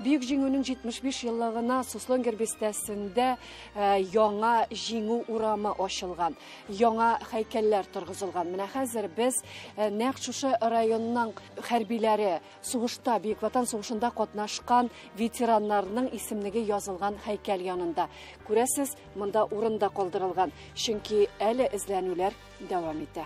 Büyük җиңүнең 75 еллыгына Суслонгер бистәсендә яңа җиңү урамы ачылган, яңа һәйкәлләр торгызылган. Менә хәзер без нәкъ шушы районның хәрбиләре, сугышта, Бөек Ватан сугышында катнашкан ветераннарның исемлеге язылган һәйкәл янында. Күрәсез, монда урында калдырылган, чөнки әле эзләнүләр дәвам итә.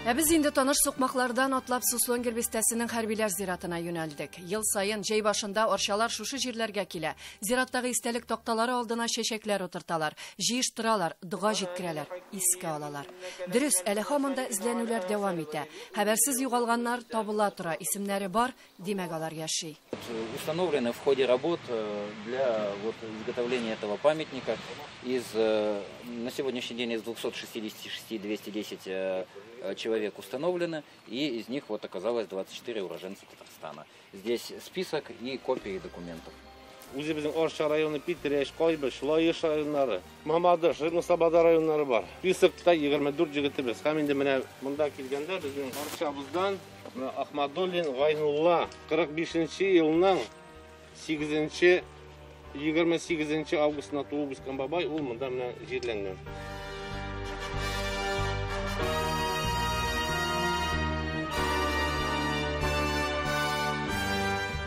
Без инде таныш сукмаклардан атлап Суслонгер бистәсенең хәрбиләр зиратына юнәлдек. Ел сайын җәй башында арчалар шушы җирләргә килә. Зираттагы истәлек такталары алдына чәчәкләр утырталар, җыештыралар, дуга җиткерәләр, искә алалар. Дөрес, әле һаман да эзләнүләр дәвам итә. Хәбәрсез югалганнар табыла тора, исемнәре бар, димәк алар яши. Установлены в ходе работ для изготовления этого памятника на сегодняшний день из 266 210 человек установлено, и из них оказалось 24 уроженца Татарстана. Здесь список и копии документов. Үзебезнең Арча районы, Питрәш, Кайбыш, Лаеш районнары, Мамадыш, Нусабада районнары бар. Списокта 24 җегетебез. Һәм инде менә монда килгәндә безнең Арчабыздан Ахмадуллин Гайнулла 45 елның 28 августында туып үскән бабай, ул монда менә җирләнгән.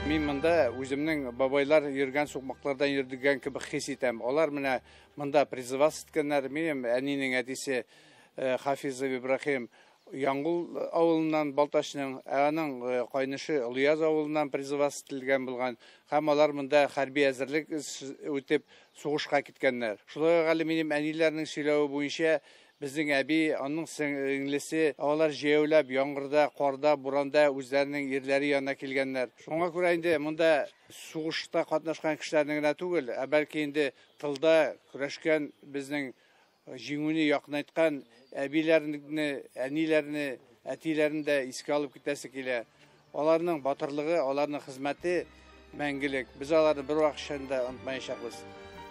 Мин монда үземнең бабайлар йөргән сукмаклардан йөрдегән кебек хис итәм. Алар менә монда призывас иткәннәр. Минем әнинең әтисе Хафизов Ибрахим Яңгул авылыннан Балташның, аның кайнышы Луяз авылыннан призывас ителгән булган. Һәм алар монда хәрби әзерлек үтеп сугышка киткәннәр. Шулай гали минем әниләрнең сөйләве буенча безнең әби, аның сеңлесе, алар җәяүләп яңгырда, карда, буранда үзләренең ирләре янына килгәннәр. Шуңа күрә инде монда сугышта катнашкан кешеләрнең генә түгел, бәлки инде тылда көрәшкән безнең җиңүне якынайткан әбиләрне, әниләрне, әтиләрне дә искә алып китәсе килә. Аларның батырлыгы, аларның хезмәте мәңгелек. Без аларны бер вакытчанда онытмаячакбыз.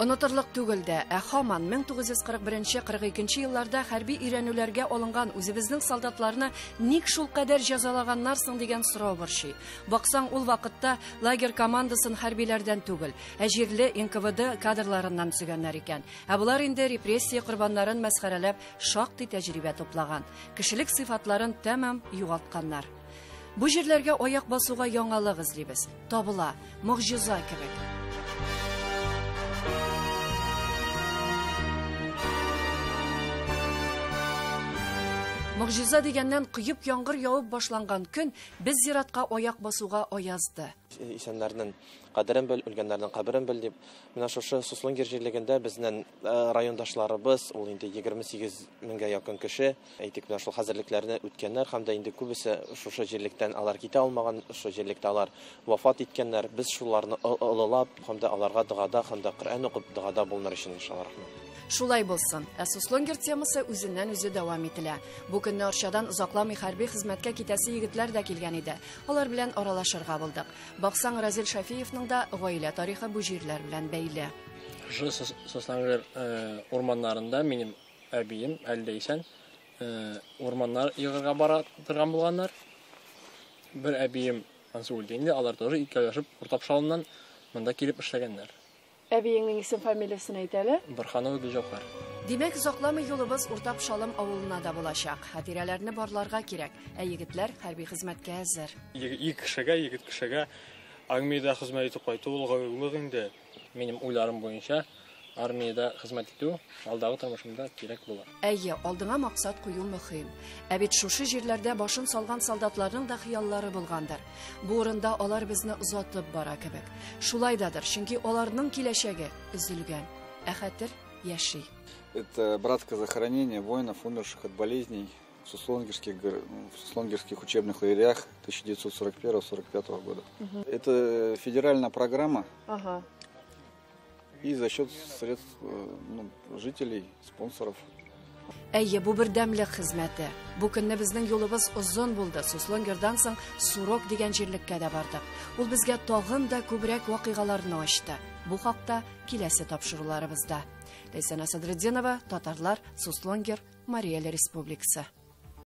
Онытырлык түгел дә, һаман 1941-42 елларда хәрби өйрәнүләргә алынган үзебезнең солдатларны ник шул кадәр җәзалаганнар соң дигән сорау борчый. Баксаң, ул вакытта лагерь командасын хәрбиләрдән түгел, җирле НКВД кадрларыннан сөгәннәр икән. Булар инде репрессия корбаннарын мәсхәрәләп шактый тәҗрибә топлаган, кешелек сыйфатларын тәмам югалтканнар. Бу җирләргә аяк басуга яңалык эзлибез. Табыла, могҗиза кебек. Могҗиза дигәннән кыйып яңгыр явып башланган көн без зиратка аяк басуга аязды. Исәннәрнең кадерен бел, үлгәннәрнең каберен бел дип, менә шушы Суслонгер җирлегендә безнең райондашларыбыз, ул инде 28 меңгә якын кеше, әйтик, менә шул хәзерлекләрне үткәннәр, һәм дә инде күбесе шушы җирлектән алар китә алмаган, шушы җирлектә алар вафат иткәннәр. Без шуларны олылап, һәм дә аларга догада, һәм дә Коръән укып догада булныр өчен иншаллах. Шулай булсын. Суслонгер темасы үзеннән-үзе дәвам ителә. Бу көнне Арчадан озакламый хәрби хезмәткә китәсе егетләр дә килгән иде. Алар белән аралашырга булдык. Баксаң, Разил Шафиевның да гаилә тарихы бу җирләр белән бәйле. Суслонгер урманнарында минем әбием әлдә исән урманнар йыгырга бара торган булганнар. Бер әбием ансы үлде инде, алар тоже икәүләшеп уртапшалыннан монда килеп эшләгәннәр. Әбиеңнең исем фамилиясын әйт әле. Борханов Гөлҗавһар. Димәк, озакламый юлыбыз Уртап-Шалым авылына да булачак. Хатирәләрне барларга кирәк, егетләр хәрби хезмәткә әзер. Егет кешегә армиядә хезмәт итеп кайту ул гыйлык инде. Минем уйларым буенча армиядә хезмәт итү алдагы тормышымда кирәк була. Алдыңа максат кую мөһим. Бит шушы җирләрдә башын салган солдатларның да хыяллары булгандыр. Бу урында алар безне узатып бара кебек. Шулайдадыр, чөнки аларның киләчәге өзелгән. Хәтер яши. Это братское захоронение воинов, умерших от болезней в суслонгерских учебных лагерях 1941-1945 года. Это федеральная программа. И за счет средств жителей, спонсоров. Бу бердәмлек хезмәте. Бу көнне безнең юлыбыз озын булды. Суслонгердан соң Сурок дигән җирлеккә дә бардык. Ул безгә тагын да күбрәк вакыйгаларны ачты. Бу хакта киләсе тапшыруларыбызда. Ләйсән Асадретдинова, Татарлар, Суслонгер, Мария Республикасы.